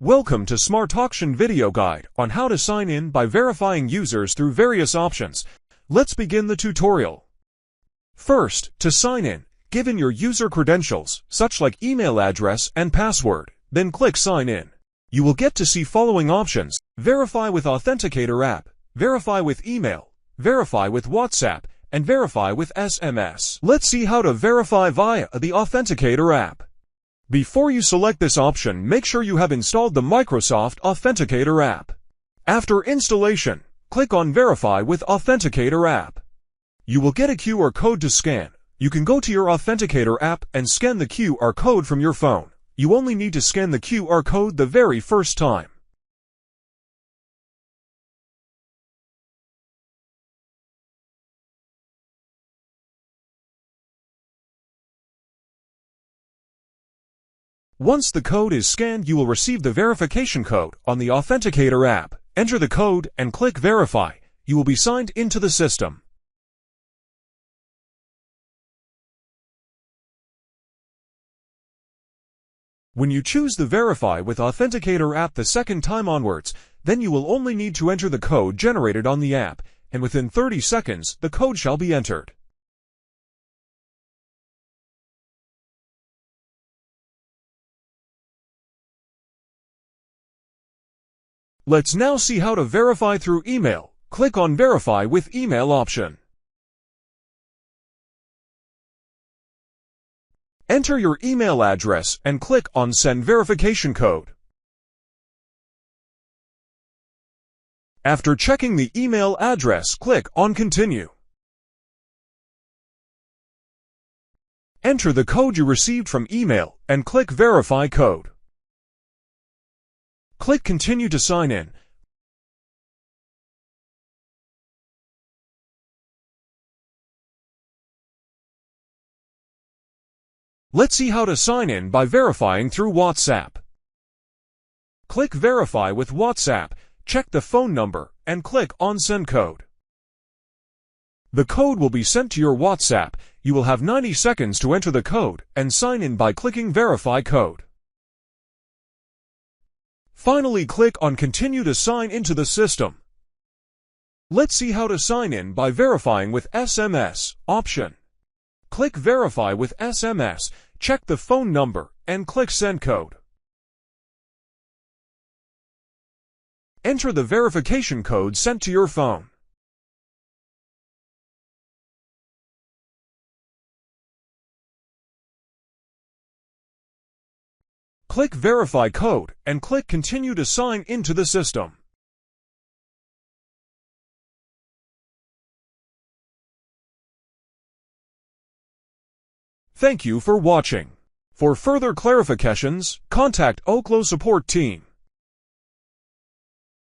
Welcome to SmartAuction video guide on how to sign in by verifying users through various options. Let's begin the tutorial. First, to sign in, give in your user credentials, such like email address and password, then click Sign In. You will get to see following options: Verify with Authenticator App, Verify with Email, Verify with WhatsApp, and Verify with SMS. Let's see how to verify via the Authenticator app. Before you select this option, make sure you have installed the Microsoft Authenticator app. After installation, click on Verify with Authenticator app. You will get a QR code to scan. You can go to your Authenticator app and scan the QR code from your phone. You only need to scan the QR code the very first time. Once the code is scanned, you will receive the verification code on the Authenticator app. Enter the code and click Verify. You will be signed into the system. When you choose the Verify with Authenticator app the second time onwards, then you will only need to enter the code generated on the app, and within 30 seconds, the code shall be entered. Let's now see how to verify through email. Click on Verify with Email option. Enter your email address and click on Send Verification Code. After checking the email address, click on Continue. Enter the code you received from email and click Verify Code. Click Continue to sign in. Let's see how to sign in by verifying through WhatsApp. Click Verify with WhatsApp, check the phone number, and click on Send Code. The code will be sent to your WhatsApp. You will have 90 seconds to enter the code and sign in by clicking Verify Code. Finally, click on Continue to sign into the system. Let's see how to sign in by verifying with SMS option. Click Verify with SMS, check the phone number, and click Send Code. Enter the verification code sent to your phone. Click Verify Code and click Continue to sign into the system. Thank you for watching. For further clarifications, contact Oklo support team.